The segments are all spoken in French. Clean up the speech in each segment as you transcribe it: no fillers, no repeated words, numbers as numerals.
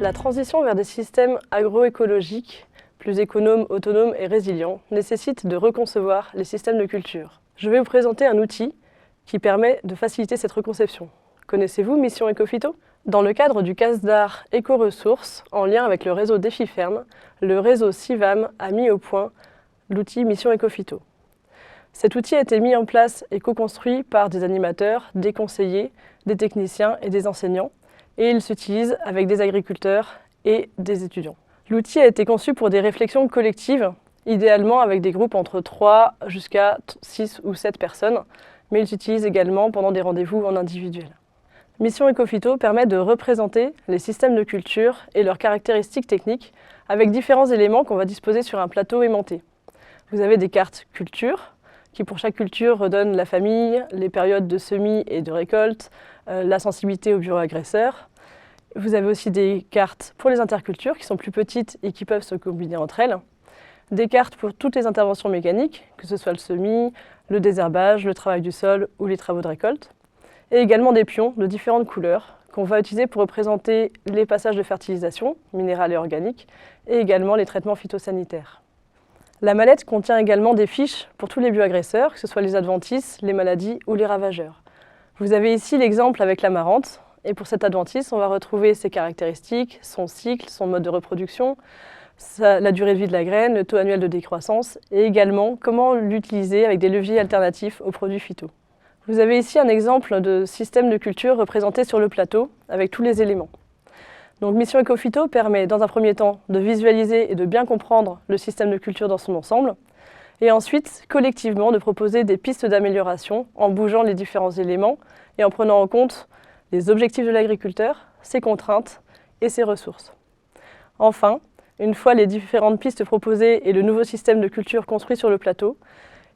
La transition vers des systèmes agroécologiques, plus économes, autonomes et résilients, nécessite de reconcevoir les systèmes de culture. Je vais vous présenter un outil qui permet de faciliter cette reconception. Connaissez-vous Mission Ecophyto ? Dans le cadre du CASDAR Éco-Ressources, en lien avec le réseau DéfiFerme, le réseau CIVAM a mis au point l'outil Mission Ecophyto. Cet outil a été mis en place et co-construit par des animateurs, des conseillers, des techniciens et des enseignants, et il s'utilise avec des agriculteurs et des étudiants. L'outil a été conçu pour des réflexions collectives, idéalement avec des groupes entre 3 jusqu'à 6 ou 7 personnes, mais il s'utilise également pendant des rendez-vous en individuel. Mission Ecophyto permet de représenter les systèmes de culture et leurs caractéristiques techniques avec différents éléments qu'on va disposer sur un plateau aimanté. Vous avez des cartes culture, qui pour chaque culture redonnent la famille, les périodes de semis et de récolte, la sensibilité aux bioagresseurs. Vous avez aussi des cartes pour les intercultures qui sont plus petites et qui peuvent se combiner entre elles. Des cartes pour toutes les interventions mécaniques, que ce soit le semis, le désherbage, le travail du sol ou les travaux de récolte. Et également des pions de différentes couleurs qu'on va utiliser pour représenter les passages de fertilisation, minérale et organique, et également les traitements phytosanitaires. La mallette contient également des fiches pour tous les bioagresseurs, que ce soit les adventices, les maladies ou les ravageurs. Vous avez ici l'exemple avec l'amarante, et pour cette adventice, on va retrouver ses caractéristiques, son cycle, son mode de reproduction, la durée de vie de la graine, le taux annuel de décroissance, et également comment l'utiliser avec des leviers alternatifs aux produits phyto. Vous avez ici un exemple de système de culture représenté sur le plateau, avec tous les éléments. Donc Mission Ecophyto permet dans un premier temps de visualiser et de bien comprendre le système de culture dans son ensemble, et ensuite collectivement de proposer des pistes d'amélioration en bougeant les différents éléments et en prenant en compte les objectifs de l'agriculteur, ses contraintes et ses ressources. Enfin, une fois les différentes pistes proposées et le nouveau système de culture construit sur le plateau,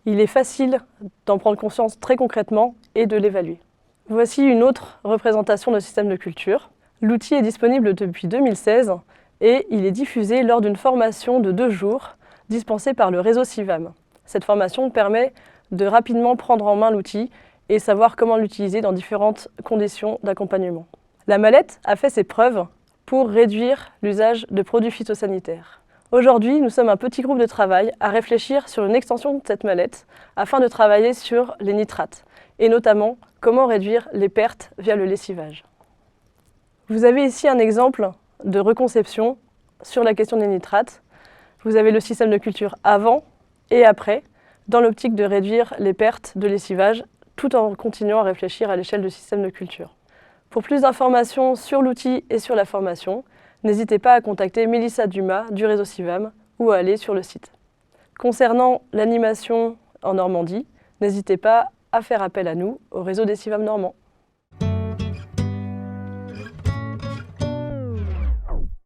il est facile d'en prendre conscience très concrètement et de l'évaluer. Voici une autre représentation de système de culture. L'outil est disponible depuis 2016 et il est diffusé lors d'une formation de 2 jours dispensée par le réseau CIVAM. Cette formation permet de rapidement prendre en main l'outil et savoir comment l'utiliser dans différentes conditions d'accompagnement. La mallette a fait ses preuves pour réduire l'usage de produits phytosanitaires. Aujourd'hui, nous sommes un petit groupe de travail à réfléchir sur une extension de cette mallette afin de travailler sur les nitrates et notamment comment réduire les pertes via le lessivage. Vous avez ici un exemple de reconception sur la question des nitrates. Vous avez le système de culture avant et après, dans l'optique de réduire les pertes de lessivage, tout en continuant à réfléchir à l'échelle du système de culture. Pour plus d'informations sur l'outil et sur la formation, n'hésitez pas à contacter Mélissa Dumas du réseau CIVAM ou à aller sur le site. Concernant l'animation en Normandie, n'hésitez pas à faire appel à nous au réseau des CIVAM normands.